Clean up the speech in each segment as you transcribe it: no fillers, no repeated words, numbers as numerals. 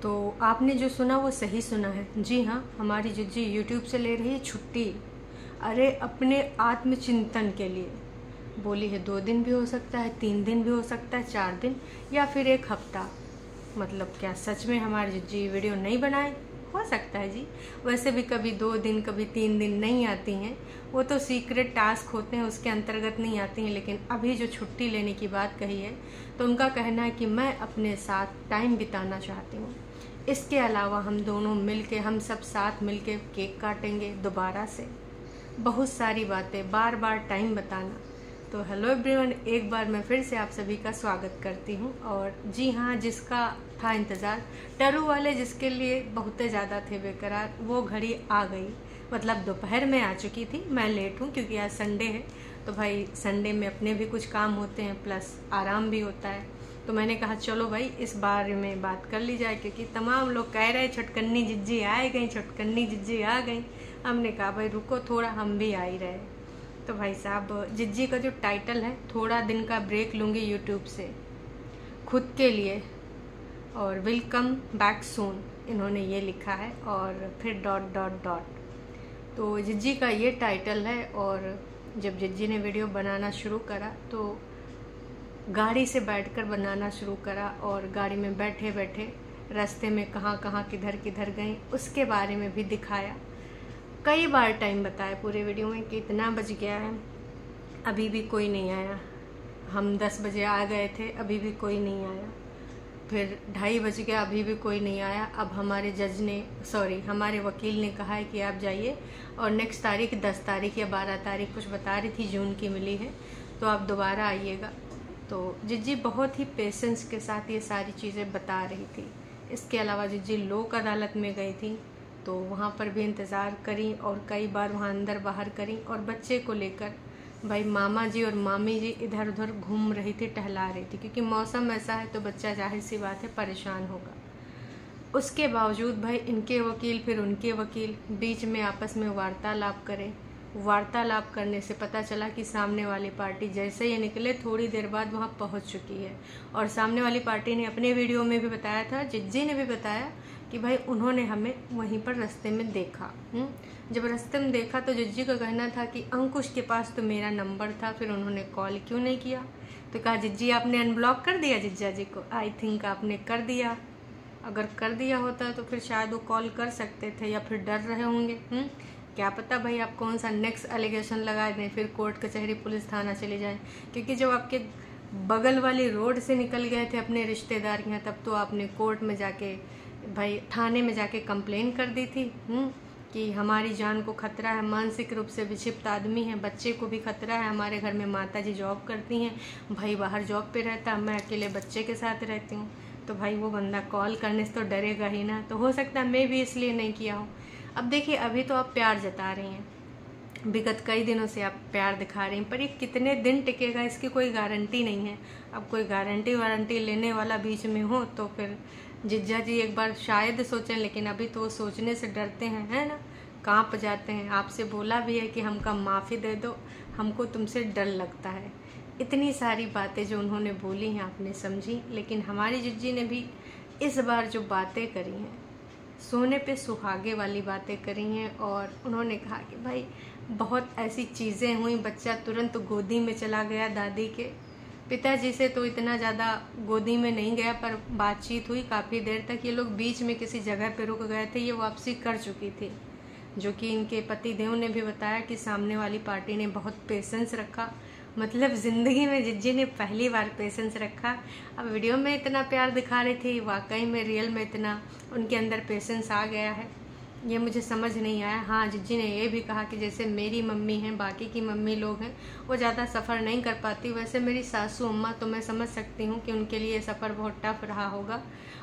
तो आपने जो सुना वो सही सुना है। जी हाँ, हमारी जिज्जी यूट्यूब से ले रही है छुट्टी। अरे अपने आत्मचिंतन के लिए बोली है। 2 दिन भी हो सकता है, 3 दिन भी हो सकता है, 4 दिन या फिर 1 हफ्ता। मतलब क्या सच में हमारी जिज्जी वीडियो नहीं बनाए? हो सकता है जी। वैसे भी कभी 2 दिन कभी 3 दिन नहीं आती हैं, वो तो सीक्रेट टास्क होते हैं, उसके अंतर्गत नहीं आती हैं। लेकिन अभी जो छुट्टी लेने की बात कही है तो उनका कहना है कि मैं अपने साथ टाइम बिताना चाहती हूँ। इसके अलावा हम दोनों मिलके, हम सब साथ मिलके केक काटेंगे दोबारा से। बहुत सारी बातें, बार बार टाइम बताना। तो हेलो एवरीवन, एक बार मैं फिर से आप सभी का स्वागत करती हूँ। और जी हाँ, जिसका था इंतज़ार, टरू वाले जिसके लिए बहुत ज़्यादा थे बेकरार, वो घड़ी आ गई। मतलब दोपहर में आ चुकी थी। मैं लेट हूँ क्योंकि आज संडे है, तो भाई संडे में अपने भी कुछ काम होते हैं, प्लस आराम भी होता है। तो मैंने कहा चलो भाई इस बारे में बात कर ली जाए, क्योंकि तमाम लोग कह रहे छटकन्नी जिज्जी आ गई, छटकन्नी जिज्जी आ गई। हमने कहा भाई रुको थोड़ा, हम भी आ ही रहे। तो भाई साहब, जिज्जी का जो टाइटल है, थोड़ा दिन का ब्रेक लूँगी यूट्यूब से खुद के लिए और विल कम बैक सून, इन्होंने ये लिखा है और फिर डॉट डॉट डॉट। तो जिज्जी का ये टाइटल है। और जब जिज्जी ने वीडियो बनाना शुरू करा तो गाड़ी से बैठकर बनाना शुरू करा, और गाड़ी में बैठे बैठे रास्ते में कहाँ कहाँ किधर किधर गई उसके बारे में भी दिखाया। कई बार टाइम बताया पूरे वीडियो में कि इतना बज गया है, अभी भी कोई नहीं आया। हम 10 बजे आ गए थे, अभी भी कोई नहीं आया। फिर 2:30 बज गया, अभी भी कोई नहीं आया। अब हमारे वकील ने कहा है कि आप जाइए और नेक्स्ट तारीख 10 तारीख या 12 तारीख कुछ बता रही थी, जून की मिली है, तो आप दोबारा आइएगा। तो जिज्जी बहुत ही पेशेंस के साथ ये सारी चीज़ें बता रही थी। इसके अलावा जिज्जी लोक अदालत में गई थी, तो वहाँ पर भी इंतज़ार करी और कई बार वहाँ अंदर बाहर करी। और बच्चे को लेकर भाई मामा जी और मामी जी इधर उधर घूम रही थी, टहला रही थी, क्योंकि मौसम ऐसा है तो बच्चा जाहिर सी बात है परेशान होगा। उसके बावजूद भाई इनके वकील फिर उनके वकील बीच में आपस में वार्तालाप करें। वार्तालाप करने से पता चला कि सामने वाली पार्टी जैसे ही निकले थोड़ी देर बाद वहां पहुंच चुकी है। और सामने वाली पार्टी ने अपने वीडियो में भी बताया था, जिज्जी ने भी बताया कि भाई उन्होंने हमें वहीं पर रास्ते में देखा। जब रास्ते में देखा तो जिज्जी का कहना था कि अंकुश के पास तो मेरा नंबर था, फिर उन्होंने कॉल क्यों नहीं किया। तो कहा जिज्जी आपने अनब्लॉक कर दिया जिज्जा जी को। आई थिंक आपने कर दिया। अगर कर दिया होता तो फिर शायद वो कॉल कर सकते थे, या फिर डर रहे होंगे। क्या पता भाई आप कौन सा नेक्स्ट एलिगेशन लगा दें, फिर कोर्ट कचहरी पुलिस थाना चले जाएं। क्योंकि जब आपके बगल वाली रोड से निकल गए थे अपने रिश्तेदार के यहाँ, तब तो आपने कोर्ट में जाके, भाई थाने में जाके कंप्लेन कर दी थी कि हमारी जान को खतरा है, मानसिक रूप से विक्षिप्त आदमी है, बच्चे को भी खतरा है। हमारे घर में माता जी जॉब करती हैं, भाई बाहर जॉब पे रहता, मैं अकेले बच्चे के साथ रहती हूँ। तो भाई वो बंदा कॉल करने से तो डरेगा ही ना। तो हो सकता है मैं भी इसलिए नहीं किया हूँ। अब देखिए, अभी तो आप प्यार जता रही हैं, विगत कई दिनों से आप प्यार दिखा रही हैं, पर ये कितने दिन टिकेगा इसकी कोई गारंटी नहीं है। अब कोई गारंटी वारंटी लेने वाला बीच में हो तो फिर जिज्जा जी एक बार शायद सोचें, लेकिन अभी तो वो सोचने से डरते हैं, है ना, कांप जाते हैं। आपसे बोला भी है कि हमका माफ़ी दे दो, हमको तुमसे डर लगता है। इतनी सारी बातें जो उन्होंने बोली हैं आपने समझी, लेकिन हमारी जिज्जी ने भी इस बार जो बातें करी हैं, सोने पे सुहागे वाली बातें करी हैं। और उन्होंने कहा कि भाई बहुत ऐसी चीज़ें हुई, बच्चा तुरंत गोदी में चला गया दादी के। पिताजी से तो इतना ज़्यादा गोदी में नहीं गया, पर बातचीत हुई काफ़ी देर तक। ये लोग बीच में किसी जगह पे रुक गए थे, ये वापसी कर चुकी थी, जो कि इनके पति देव ने भी बताया कि सामने वाली पार्टी ने बहुत पेशेंस रखा। मतलब ज़िंदगी में जिज्जी ने पहली बार पेशेंस रखा। अब वीडियो में इतना प्यार दिखा रही थी, वाकई में रियल में इतना उनके अंदर पेशेंस आ गया है, ये मुझे समझ नहीं आया। हाँ, जिज्जी ने ये भी कहा कि जैसे मेरी मम्मी हैं, बाकी की मम्मी लोग हैं, वो ज़्यादा सफ़र नहीं कर पाती, वैसे मेरी सासू अम्मा तो मैं समझ सकती हूँ कि उनके लिए सफ़र बहुत टफ रहा होगा।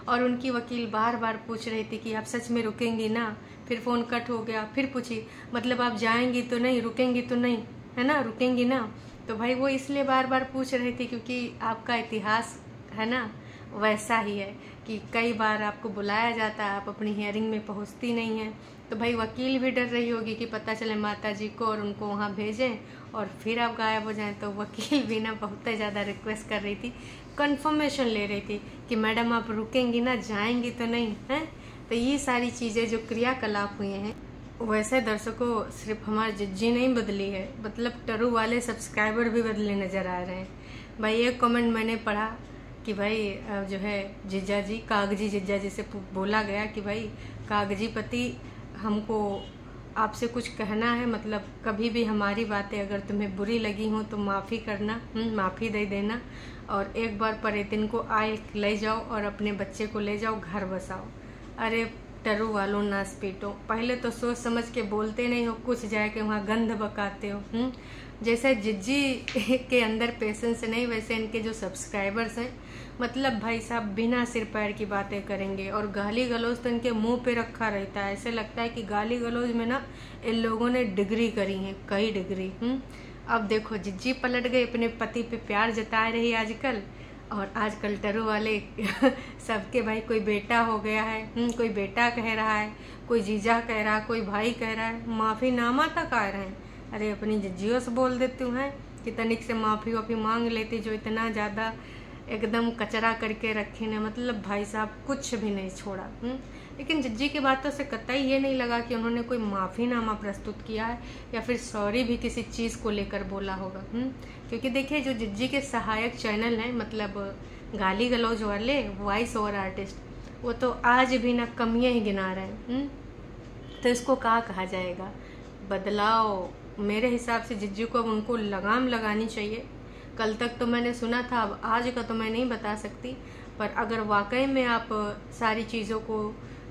और उनकी वकील बार बार पूछ रही थी कि आप सच में रुकेंगी ना। फिर फ़ोन कट हो गया, फिर पूछी मतलब आप जाएंगी तो नहीं, रुकेंगी तो नहीं, है ना, रुकेंगी ना। तो भाई वो इसलिए बार बार पूछ रही थी क्योंकि आपका इतिहास है ना वैसा ही है कि कई बार आपको बुलाया जाता है, आप अपनी हियरिंग में पहुंचती नहीं हैं। तो भाई वकील भी डर रही होगी कि पता चले माता जी को और उनको वहां भेजें और फिर आप गायब हो जाएं। तो वकील भी ना बहुत ज़्यादा रिक्वेस्ट कर रही थी, कंफर्मेशन ले रही थी कि मैडम आप रुकेंगी ना, जाएंगी तो नहीं हैं। तो ये सारी चीज़ें जो क्रियाकलाप हुए हैं, वैसे दर्शकों सिर्फ हमारी जिज्जी नहीं बदली है, मतलब टरू वाले सब्सक्राइबर भी बदले नज़र आ रहे हैं। भाई एक कमेंट मैंने पढ़ा कि भाई जो है जीजा जी, कागजी जीजा जी से बोला गया कि भाई कागजी पति, हमको आपसे कुछ कहना है, मतलब कभी भी हमारी बातें अगर तुम्हें बुरी लगी हो तो माफ़ी करना, माफ़ी दे देना, और एक बार परितिन को आए ले जाओ और अपने बच्चे को ले जाओ, घर बसाओ। अरे टरू वालों, नास पीटो, पहले तो सोच समझ के बोलते नहीं हो, कुछ जाके वहाँ गंध बकाते हो। जैसे जिज्जी के अंदर पेशेंस नहीं, वैसे इनके जो सब्सक्राइबर्स हैं, मतलब भाई साहब बिना सिर पैर की बातें करेंगे, और गाली गलौज तो इनके मुंह पे रखा रहता है। ऐसे लगता है कि गाली गलौज में ना इन लोगों ने डिग्री करी है, कई डिग्री। अब देखो जिज्जी पलट गए, अपने पति पे प्यार जता रही आजकल, और आजकल टरू वाले सबके भाई कोई बेटा हो गया है, कोई बेटा कह रहा है, कोई जीजा कह रहा है, कोई भाई कह रहा है, माफ़ीनामा तक आ रहे हैं। अरे अपनी जिज्जियों से बोल देती हूँ हैं कि तनिक से माफ़ी वाफ़ी मांग लेती, जो इतना ज़्यादा एकदम कचरा करके रखे ने, मतलब भाई साहब कुछ भी नहीं छोड़ा। लेकिन जिज्जी की बातों से कतई ये नहीं लगा कि उन्होंने कोई माफ़ीनामा प्रस्तुत किया है या फिर सॉरी भी किसी चीज़ को लेकर बोला होगा। क्योंकि देखिए जो जिज्जी के सहायक चैनल हैं, मतलब गाली गलौज वाले वॉइस ओवर आर्टिस्ट, वो तो आज भी ना कमियाँ ही गिना रहे हैं। तो इसको क्या कहा जाएगा, बदलाव। मेरे हिसाब से जिज्जी को अब उनको लगाम लगानी चाहिए। कल तक तो मैंने सुना था, अब आज का तो मैं नहीं बता सकती, पर अगर वाकई में आप सारी चीज़ों को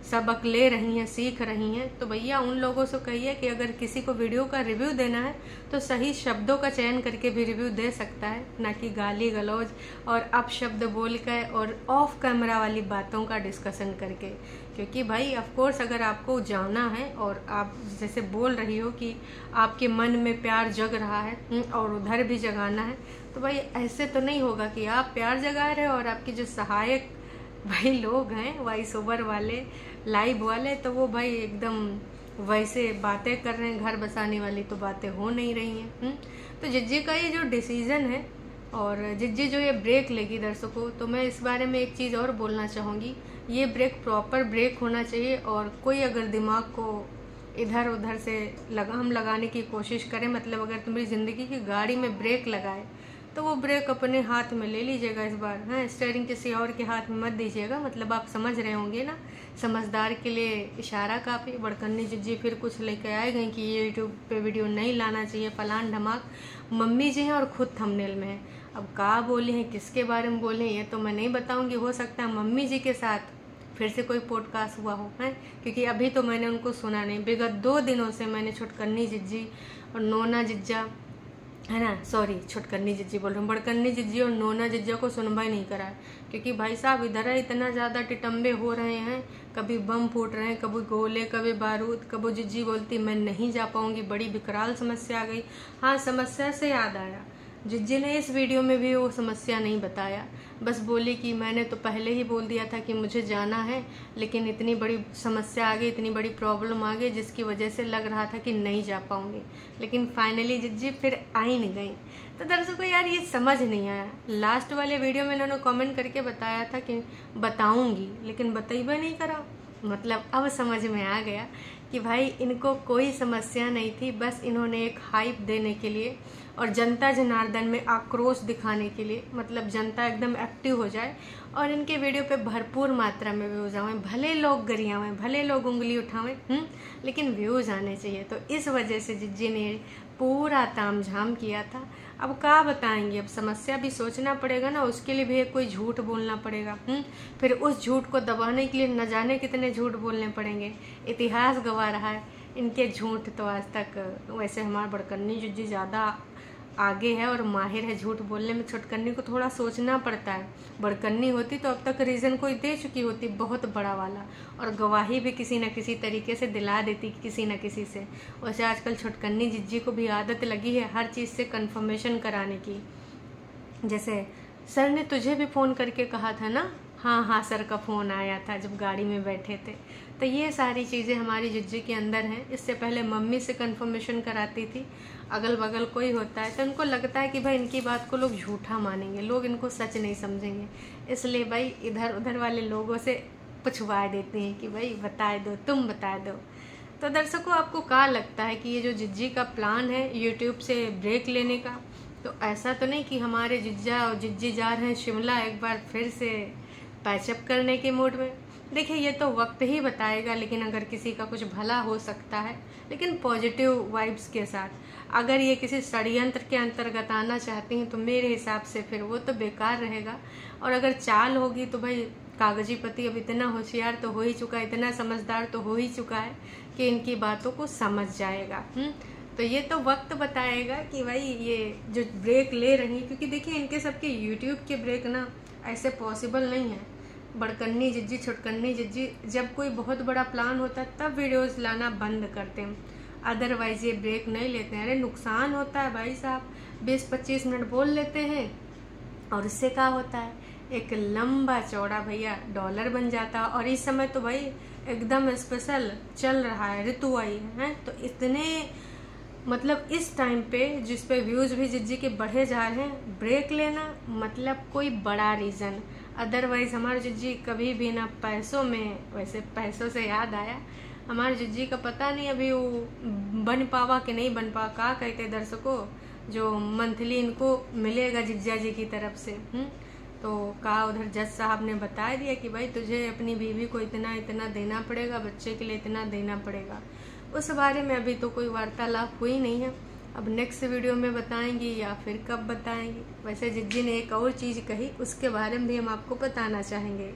सबक ले रही हैं, सीख रही हैं, तो भैया उन लोगों से कहिए कि अगर किसी को वीडियो का रिव्यू देना है तो सही शब्दों का चयन करके भी रिव्यू दे सकता है, ना कि गाली गलौज और अपशब्द बोल कर और ऑफ कैमरा वाली बातों का डिस्कशन करके। क्योंकि भाई ऑफ कोर्स अगर आपको जाना है और आप जैसे बोल रही हो कि आपके मन में प्यार जग रहा है और उधर भी जगाना है, तो भाई ऐसे तो नहीं होगा कि आप प्यार जगा रहे हो और आपकी जो सहायक भाई लोग हैं वॉइस ओवर वाले, लाइव वाले, तो वो भाई एकदम वैसे बातें कर रहे हैं, घर बसाने वाली तो बातें हो नहीं रही हैं। तो जिज्जी का ये जो डिसीजन है और जिज्जी जो ये ब्रेक लेगी दर्शकों, तो मैं इस बारे में एक चीज़ और बोलना चाहूँगी, ये ब्रेक प्रॉपर ब्रेक होना चाहिए। और कोई अगर दिमाग को इधर उधर से लगाम लगाने की कोशिश करे, मतलब अगर तुम्हारी ज़िंदगी की गाड़ी में ब्रेक लगाए तो वो ब्रेक अपने हाथ में ले लीजिएगा इस बार, हैं, स्टीयरिंग किसी और के हाथ में मत दीजिएगा। मतलब आप समझ रहे होंगे ना, समझदार के लिए इशारा काफ़ी। बड़कन्नी जिज्जी फिर कुछ लेके आए गए कि ये यूट्यूब पे वीडियो नहीं लाना चाहिए, फलान ढमाक। मम्मी जी हैं और खुद थंबनेल में है। अब कहाँ बोले हैं, किसके बारे में बोले हैं, ये तो मैं नहीं बताऊँगी। हो सकता है मम्मी जी के साथ फिर से कोई पॉडकास्ट हुआ हो, है, क्योंकि अभी तो मैंने उनको सुना नहीं। विगत 2 दिनों से मैंने छुटकन्नी जिज्जी और नोना जिज्जा, है ना, सॉरी छुटकन्नी जिज्जी बोल रहा हूँ, बड़कन्नी जिज्जी और नोना जिज्जा को सुनवाई नहीं करा है। क्योंकि भाई साहब इधर इतना ज़्यादा टिटम्बे हो रहे हैं, कभी बम फूट रहे हैं, कभी गोले, कभी बारूद, कभी जिज्जी बोलती मैं नहीं जा पाऊँगी, बड़ी विकराल समस्या आ गई। हाँ, समस्या से याद आया, जिज्जी ने इस वीडियो में भी वो समस्या नहीं बताया, बस बोली कि मैंने तो पहले ही बोल दिया था कि मुझे जाना है, लेकिन इतनी बड़ी समस्या आ गई, इतनी बड़ी प्रॉब्लम आ गई, जिसकी वजह से लग रहा था कि नहीं जा पाऊंगी। लेकिन फाइनली जिज्जी फिर आई नहीं गई। तो दर्शकों यार ये समझ नहीं आया। लास्ट वाले वीडियो में इन्होंने कमेंट करके बताया था कि बताऊंगी, लेकिन बताइबे नहीं करा। मतलब अब समझ में आ गया कि भाई इनको कोई समस्या नहीं थी, बस इन्होंने एक हाइप देने के लिए और जनता जनार्दन में आक्रोश दिखाने के लिए, मतलब जनता एकदम एक्टिव हो जाए और इनके वीडियो पे भरपूर मात्रा में व्यूज़ आए। भले लोग गरियावें, भले लोग उंगली उठावें, लेकिन व्यूज़ आने चाहिए। तो इस वजह से जिज्जी ने पूरा तामझाम किया था। अब क्या बताएंगे, अब समस्या भी सोचना पड़ेगा ना, उसके लिए भी कोई झूठ बोलना पड़ेगा। फिर उस झूठ को दबाने के लिए न जाने कितने झूठ बोलने पड़ेंगे। इतिहास गवा रहा है इनके झूठ। तो आज तक वैसे हमारा बड़कन्नी जिज्जी ज़्यादा आगे है और माहिर है झूठ बोलने में। छुटकन्नी को थोड़ा सोचना पड़ता है। बड़कन्नी होती तो अब तक रीज़न कोई दे चुकी होती, बहुत बड़ा वाला, और गवाही भी किसी न किसी तरीके से दिला देती किसी न किसी से। वैसे आजकल छुटकन्नी जिज्जी को भी आदत लगी है हर चीज़ से कंफर्मेशन कराने की। जैसे सर ने तुझे भी फ़ोन करके कहा था ना, हाँ हाँ सर का फ़ोन आया था जब गाड़ी में बैठे थे। तो ये सारी चीज़ें हमारी जिज्जी के अंदर हैं। इससे पहले मम्मी से कंफर्मेशन कराती थी। अगल बगल कोई होता है तो उनको लगता है कि भाई इनकी बात को लोग झूठा मानेंगे, लोग इनको सच नहीं समझेंगे, इसलिए भाई इधर उधर वाले लोगों से पूछवा देते हैं कि भाई बता दो, तुम बता दो। तो दर्शकों, आपको क्या लगता है कि ये जो जिज्जी का प्लान है यूट्यूब से ब्रेक लेने का, तो ऐसा तो नहीं कि हमारे जिज्जा और जिज्जी जा रहे हैं शिमला एक बार फिर से पैचअप करने के मूड में? देखिए, ये तो वक्त ही बताएगा, लेकिन अगर किसी का कुछ भला हो सकता है, लेकिन पॉजिटिव वाइब्स के साथ। अगर ये किसी षड्यंत्र के अंतर्गत आना चाहती हैं तो मेरे हिसाब से फिर वो तो बेकार रहेगा। और अगर चाल होगी तो भाई कागजी पति अब इतना होशियार तो हो ही चुका है, इतना समझदार तो हो ही चुका है कि इनकी बातों को समझ जाएगा। तो ये तो वक्त बताएगा कि भाई ये जो ब्रेक ले रही है, क्योंकि देखिए इनके सबके यूट्यूब के ब्रेक ना ऐसे पॉसिबल नहीं है। बड़कन्नी जिज्जी, छुटकन्नी जिज्जी, जब कोई बहुत बड़ा प्लान होता है तब वीडियोस लाना बंद करते हैं, अदरवाइज ये ब्रेक नहीं लेते हैं। अरे नुकसान होता है भाई साहब, 20-25 मिनट बोल लेते हैं और इससे क्या होता है, एक लंबा चौड़ा भैया डॉलर बन जाता है। और इस समय तो भाई एकदम स्पेशल चल रहा है, ऋतु आई है, तो इतने मतलब इस टाइम पे जिस पे व्यूज भी जिज्जी के बढ़े जा रहे हैं, ब्रेक लेना मतलब कोई बड़ा रीजन। अदरवाइज हमारे जिज्जी कभी भी ना पैसों में, वैसे पैसों से याद आया, हमारे जिज्जी का पता नहीं अभी वो बन पावा कि नहीं बन पावा। क्या कहते दर्शकों, जो मंथली इनको मिलेगा जिज्जा जी की तरफ से, तो कहा उधर जज साहब ने बता दिया कि भाई तुझे अपनी बीवी को इतना इतना देना पड़ेगा, बच्चे के लिए इतना देना पड़ेगा। उस बारे में अभी तो कोई वार्तालाप हुई नहीं है, अब नेक्स्ट वीडियो में बताएंगी या फिर कब बताएंगी। वैसे जिज्जी ने एक और चीज़ कही, उसके बारे में भी हम आपको बताना चाहेंगे।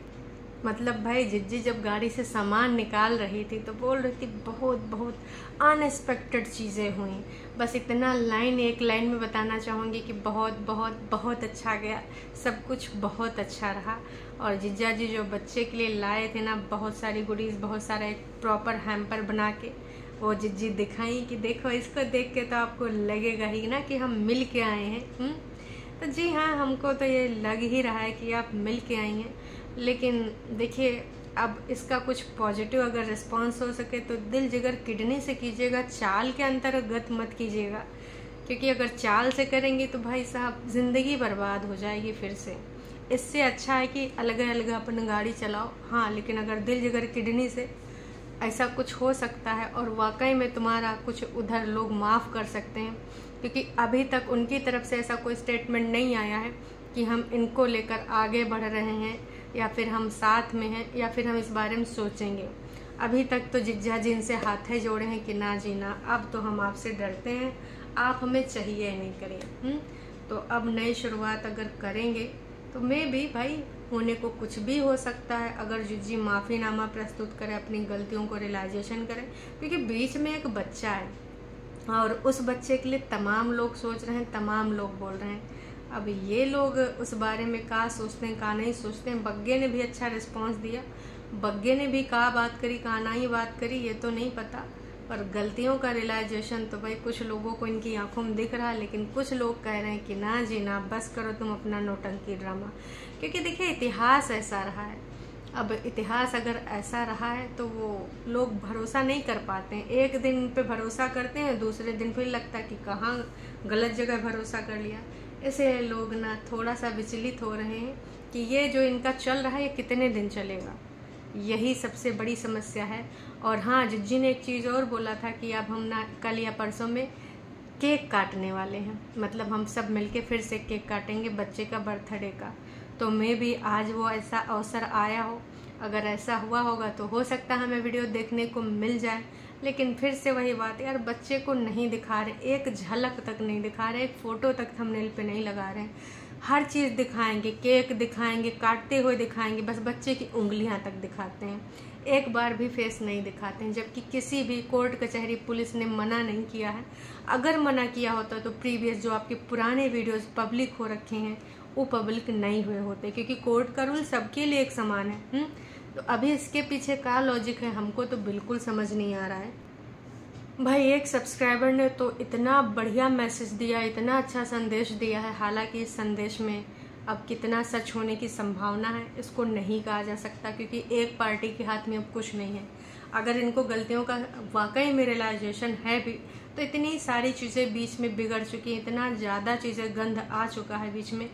मतलब भाई जिज्जी जब गाड़ी से सामान निकाल रही थी तो बोल रही थी बहुत बहुत अनएक्सपेक्टेड चीज़ें हुई। बस इतना एक लाइन में बताना चाहूँगी कि बहुत बहुत बहुत अच्छा गया, सब कुछ बहुत अच्छा रहा। और जिज्जा जी जो बच्चे के लिए लाए थे ना बहुत सारी गुडीज़, बहुत सारा एक प्रॉपर हैम्पर बना के, वो जिज्जी दिखाई कि देखो इसको देख के तो आपको लगेगा ही ना कि हम मिल के आए हैं। तो जी हाँ, हमको तो ये लग ही रहा है कि आप मिल के आई हैं। लेकिन देखिए, अब इसका कुछ पॉजिटिव अगर रिस्पांस हो सके तो दिल जिगर किडनी से कीजिएगा, चाल के अंतर्गत मत कीजिएगा, क्योंकि अगर चाल से करेंगे तो भाई साहब ज़िंदगी बर्बाद हो जाएगी फिर से। इससे अच्छा है कि अलग अलग अपन गाड़ी चलाओ, हाँ, लेकिन अगर दिल जिगर किडनी से ऐसा कुछ हो सकता है और वाकई में तुम्हारा कुछ उधर लोग माफ़ कर सकते हैं, क्योंकि अभी तक उनकी तरफ से ऐसा कोई स्टेटमेंट नहीं आया है कि हम इनको लेकर आगे बढ़ रहे हैं या फिर हम साथ में हैं या फिर हम इस बारे में सोचेंगे। अभी तक तो जिज्जा जी इनसे हाथे जोड़े हैं कि ना जी ना, अब तो हम आपसे डरते हैं, आप हमें चाहिए नहीं करें। तो अब नई शुरुआत अगर करेंगे तो मैं भी भाई होने को कुछ भी हो सकता है। अगर जिज्जी माफ़ीनामा प्रस्तुत करे, अपनी गलतियों को रियलाइजेशन करे, क्योंकि बीच में एक बच्चा है और उस बच्चे के लिए तमाम लोग सोच रहे हैं, तमाम लोग बोल रहे हैं। अब ये लोग उस बारे में क्या सोचते हैं, क्या नहीं सोचते हैं। बग्गे ने भी अच्छा रिस्पांस दिया, बग्गे ने भी क्या बात करी, क्या नहीं बात करी, ये तो नहीं पता, पर गलतियों का रियलाइजेशन तो भाई कुछ लोगों को इनकी आंखों में दिख रहा है। लेकिन कुछ लोग कह रहे हैं कि ना जी ना, बस करो तुम अपना नौटंकी ड्रामा, क्योंकि देखिए इतिहास ऐसा रहा है। अब इतिहास अगर ऐसा रहा है तो वो लोग भरोसा नहीं कर पाते हैं। एक दिन पे भरोसा करते हैं, दूसरे दिन फिर लगता है कि कहाँ गलत जगह भरोसा कर लिया। ऐसे लोग ना थोड़ा सा विचलित हो रहे हैं कि ये जो इनका चल रहा है ये कितने दिन चलेगा, यही सबसे बड़ी समस्या है। और हाँ, जिज्जी ने एक चीज़ और बोला था कि अब हम ना कल या परसों में केक काटने वाले हैं, मतलब हम सब मिलके फिर से केक काटेंगे बच्चे का बर्थडे का। तो मैं भी आज वो ऐसा अवसर आया हो, अगर ऐसा हुआ होगा तो हो सकता है हमें वीडियो देखने को मिल जाए। लेकिन फिर से वही बात यार, बच्चे को नहीं दिखा रहे, एक झलक तक नहीं दिखा रहे, एक फ़ोटो तक थंबनेल पे नहीं लगा रहे हैं। हर चीज़ दिखाएंगे, केक दिखाएंगे, काटते हुए दिखाएंगे, बस बच्चे की उंगलियां तक दिखाते हैं, एक बार भी फेस नहीं दिखाते हैं। जबकि किसी भी कोर्ट कचहरी पुलिस ने मना नहीं किया है। अगर मना किया होता तो प्रीवियस जो आपके पुराने वीडियोस पब्लिक हो रखे हैं वो पब्लिक नहीं हुए होते, क्योंकि कोर्ट का रूल सबके लिए एक समान है। तो अभी इसके पीछे क्या लॉजिक है हमको तो बिल्कुल समझ नहीं आ रहा है। भाई एक सब्सक्राइबर ने तो इतना बढ़िया मैसेज दिया, इतना अच्छा संदेश दिया है, हालांकि इस संदेश में अब कितना सच होने की संभावना है इसको नहीं कहा जा सकता, क्योंकि एक पार्टी के हाथ में अब कुछ नहीं है। अगर इनको गलतियों का वाकई में रियलाइजेशन है भी, तो इतनी सारी चीज़ें बीच में बिगड़ चुकी हैं, इतना ज़्यादा चीज़ें गंद आ चुका है बीच में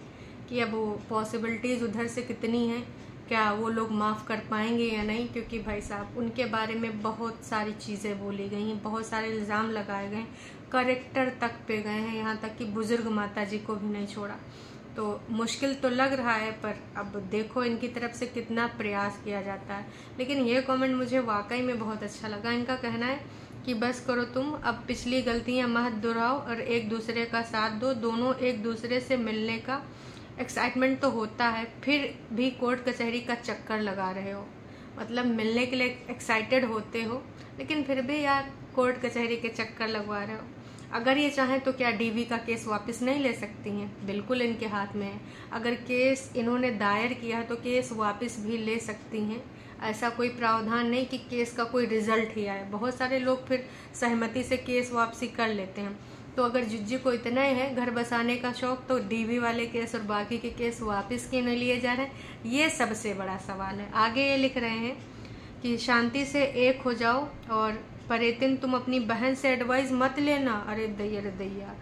कि अब वो पॉसिबिलिटीज़ उधर से कितनी हैं, क्या वो लोग माफ़ कर पाएंगे या नहीं। क्योंकि भाई साहब उनके बारे में बहुत सारी चीज़ें बोली गई हैं, बहुत सारे इल्ज़ाम लगाए गए, करेक्टर तक पे गए हैं, यहाँ तक कि बुजुर्ग माता जी को भी नहीं छोड़ा। तो मुश्किल तो लग रहा है, पर अब देखो इनकी तरफ से कितना प्रयास किया जाता है। लेकिन ये कमेंट मुझे वाकई में बहुत अच्छा लगा। इनका कहना है कि बस करो तुम, अब पिछली गलतियां मत दोहराओ और एक दूसरे का साथ दो। दोनों एक दूसरे से मिलने का एक्साइटमेंट तो होता है, फिर भी कोर्ट कचहरी का चक्कर लगा रहे हो। मतलब मिलने के लिए एक्साइटेड होते हो, लेकिन फिर भी यार कोर्ट कचहरी के चक्कर लगवा रहे हो। अगर ये चाहें तो क्या डीवी का केस वापस नहीं ले सकती हैं? बिल्कुल इनके हाथ में है। अगर केस इन्होंने दायर किया तो केस वापस भी ले सकती हैं। ऐसा कोई प्रावधान नहीं कि केस का कोई रिजल्ट ही आए। बहुत सारे लोग फिर सहमति से केस वापसी कर लेते हैं। तो अगर जिज्जी को इतना ही है घर बसाने का शौक, तो डीवी वाले केस और बाकी के केस वापस क्यों नहीं लिए जा रहे हैं, ये सबसे बड़ा सवाल है। आगे ये लिख रहे हैं कि शांति से एक हो जाओ और परेतिन तुम अपनी बहन से एडवाइस मत लेना। अरे दैया,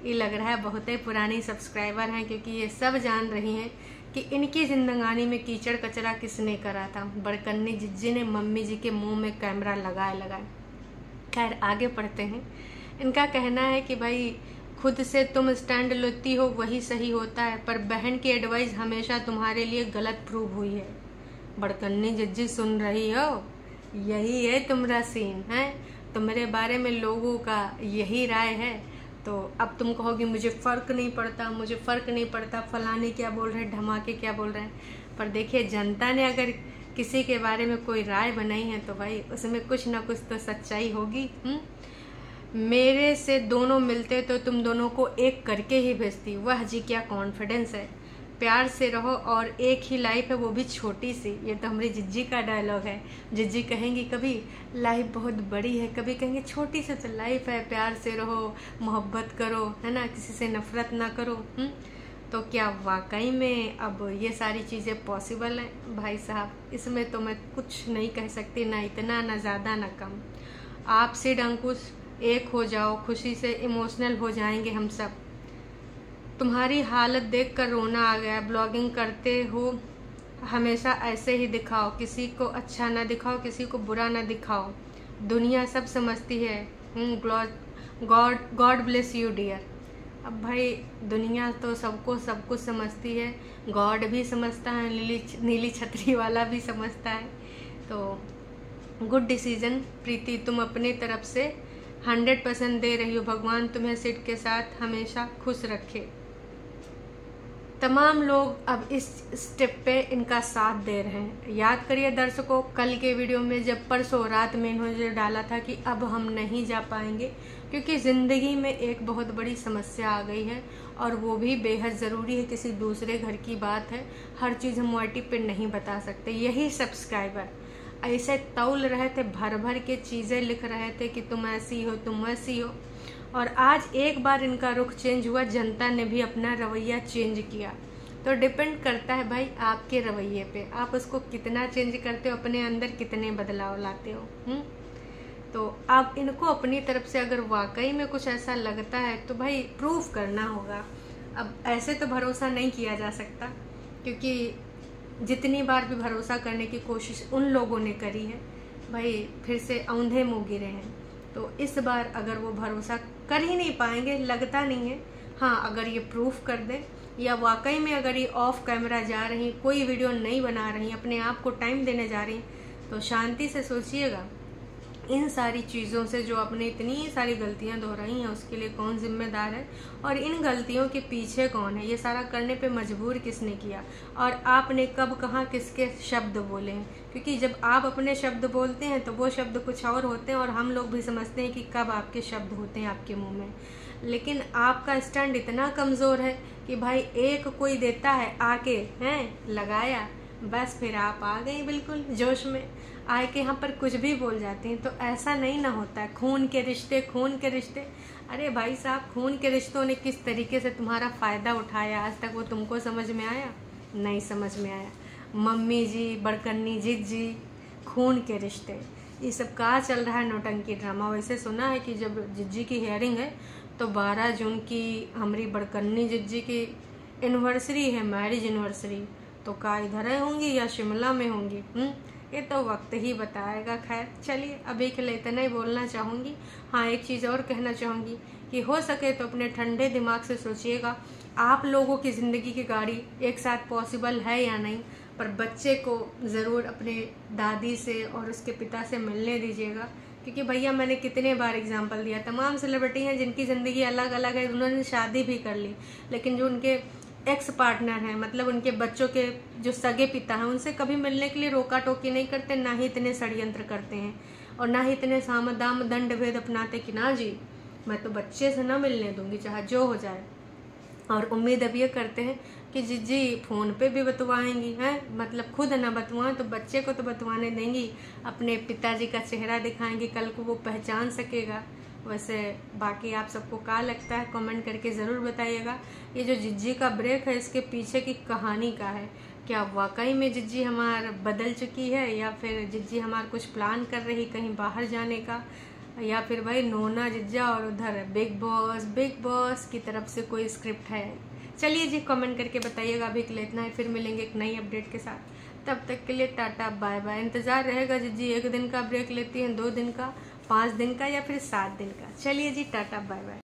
ये लग रहा है बहुत ही पुरानी सब्सक्राइबर हैं, क्योंकि ये सब जान रही हैं कि इनकी जिंदगानी में कीचड़ कचरा किसने करा था। बड़कन्नी जिज्जी ने मम्मी जी के मुंह में कैमरा लगाए। खैर आगे पढ़ते हैं। इनका कहना है कि भाई खुद से तुम स्टैंड लेती हो वही सही होता है, पर बहन की एडवाइस हमेशा तुम्हारे लिए गलत प्रूव हुई है। बड़कन्नी जिज्जी सुन रही हो, यही है तुम्हारा सीन है, तुम्हारे बारे में लोगों का यही राय है। तो अब तुम कहोगी मुझे फ़र्क नहीं पड़ता, फलाने क्या बोल रहे हैं, ढमाके क्या बोल रहे हैं। पर देखिए जनता ने अगर किसी के बारे में कोई राय बनाई है तो भाई उसमें कुछ ना कुछ तो सच्चाई होगी। मेरे से दोनों मिलते तो तुम दोनों को एक करके ही भेजती। वाह जी क्या कॉन्फिडेंस है। प्यार से रहो और एक ही लाइफ है, वो भी छोटी सी। ये तो हमारी जिज्जी का डायलॉग है। जिज्जी कहेंगी कभी लाइफ बहुत बड़ी है, कभी कहेंगे छोटी सी तो लाइफ है, प्यार से रहो, मोहब्बत करो, है ना, किसी से नफरत ना करो। तो क्या वाकई में अब ये सारी चीज़ें पॉसिबल हैं? भाई साहब इसमें तो मैं कुछ नहीं कह सकती, ना इतना ना ज़्यादा ना कम। आप सिड अंकुश एक हो जाओ, खुशी से इमोशनल हो जाएंगे हम सब। तुम्हारी हालत देखकर रोना आ गया। ब्लॉगिंग करते हो हमेशा ऐसे ही दिखाओ, किसी को अच्छा ना दिखाओ, किसी को बुरा ना दिखाओ। दुनिया सब समझती है। God bless you dear. अब भाई दुनिया तो सबको सब कुछ समझती है, गॉड भी समझता है, नीली छतरी वाला भी समझता है। तो गुड डिसीजन प्रीति, तुम अपनी तरफ से 100% दे रही हो। भगवान तुम्हें सिड के साथ हमेशा खुश रखे। तमाम लोग अब इस स्टेप पे इनका साथ दे रहे हैं। याद करिए दर्शकों, कल के वीडियो में जब परसों रात में इन्होंने डाला था कि अब हम नहीं जा पाएंगे क्योंकि ज़िंदगी में एक बहुत बड़ी समस्या आ गई है और वो भी बेहद ज़रूरी है, किसी दूसरे घर की बात है, हर चीज़ हम OIT पे नहीं बता सकते। यही सब्सक्राइबर ऐसे तौल रहे थे, भर भर के चीज़ें लिख रहे थे कि तुम ऐसी हो, तुम वैसी हो। और आज एक बार इनका रुख चेंज हुआ, जनता ने भी अपना रवैया चेंज किया। तो डिपेंड करता है भाई आपके रवैये पे, आप उसको कितना चेंज करते हो, अपने अंदर कितने बदलाव लाते हो। तो आप इनको अपनी तरफ से अगर वाकई में कुछ ऐसा लगता है तो भाई प्रूफ करना होगा। अब ऐसे तो भरोसा नहीं किया जा सकता, क्योंकि जितनी बार भी भरोसा करने की कोशिश उन लोगों ने करी है भाई फिर से औंधे मुँह गिरे हैं। तो इस बार अगर वो भरोसा कर ही नहीं पाएंगे, लगता नहीं है। हाँ, अगर ये प्रूफ कर दें या वाकई में अगर ये ऑफ कैमरा जा रही, कोई वीडियो नहीं बना रही, अपने आप को टाइम देने जा रही, तो शांति से सोचिएगा इन सारी चीज़ों से जो आपने इतनी सारी गलतियां दोहराई हैं उसके लिए कौन जिम्मेदार है और इन गलतियों के पीछे कौन है, ये सारा करने पे मजबूर किसने किया और आपने कब कहाँ किसके शब्द बोले हैं। क्योंकि जब आप अपने शब्द बोलते हैं तो वो शब्द कुछ और होते हैं और हम लोग भी समझते हैं कि कब आपके शब्द होते हैं आपके मुंह में। लेकिन आपका स्टैंड इतना कमज़ोर है कि भाई एक कोई देता है आके हैं लगाया, बस फिर आप आ गई बिल्कुल जोश में, आए के यहाँ पर कुछ भी बोल जाती हैं। तो ऐसा नहीं ना होता है, खून के रिश्ते, खून के रिश्ते। अरे भाई साहब, खून के रिश्तों ने किस तरीके से तुम्हारा फ़ायदा उठाया आज तक, वो तुमको समझ में आया? नहीं समझ में आया। मम्मी जी, बड़कन्नी जिज्जी, खून के रिश्ते, ये सब कहाँ चल रहा है नौटंकी ड्रामा। वैसे सुना है कि जब जिज्जी की हियरिंग है तो 12 जून की हमारी बड़कन्नी जिज्जी की एनिवर्सरी है, मैरिज एनिवर्सरी। तो का इधर ही होंगी या शिमला में होंगी, ये तो वक्त ही बताएगा। खैर चलिए, अभी के लिए इतना ही बोलना चाहूँगी। हाँ, एक चीज़ और कहना चाहूँगी कि हो सके तो अपने ठंडे दिमाग से सोचिएगा, आप लोगों की ज़िंदगी की गाड़ी एक साथ पॉसिबल है या नहीं, पर बच्चे को ज़रूर अपने दादी से और उसके पिता से मिलने दीजिएगा। क्योंकि भैया, मैंने कितने बार एग्जाम्पल दिया, तमाम सेलिब्रिटी हैं जिनकी ज़िंदगी अलग अलग है, उन्होंने शादी भी कर ली, लेकिन जो उनके एक्स पार्टनर हैं, मतलब उनके बच्चों के जो सगे पिता हैं, उनसे कभी मिलने के लिए रोका टोकी नहीं करते, ना ही इतने षड्यंत्र करते हैं और ना ही इतने साम दाम दंड भेद अपनाते कि ना जी, मैं तो बच्चे से ना मिलने दूंगी चाहे जो हो जाए। और उम्मीद अब ये करते हैं कि जिज्जी फ़ोन पे भी बतवाएंगी, हैं, मतलब खुद ना बतवाएं तो बच्चे को तो बतवाने देंगी, अपने पिताजी का चेहरा दिखाएंगी, कल को वो पहचान सकेगा। वैसे बाकी आप सबको क्या लगता है, कमेंट करके ज़रूर बताइएगा। ये जो जिज्जी का ब्रेक है, इसके पीछे की कहानी का है, क्या वाकई में जिज्जी हमार बदल चुकी है, या फिर जिज्जी हमार कुछ प्लान कर रही कहीं बाहर जाने का, या फिर भाई नोना जिज्जा और उधर बिग बॉस की तरफ से कोई स्क्रिप्ट है। चलिए जी, कमेंट करके बताइएगा। अभी के लिए इतना ही, फिर मिलेंगे एक नई अपडेट के साथ। तब तक के लिए टाटा बाय बाय। इंतज़ार रहेगा जिज्जी 1 दिन का ब्रेक लेती हैं, 2 दिन का, 5 दिन का या फिर 7 दिन का। चलिए जी, टाटा बाय बाय।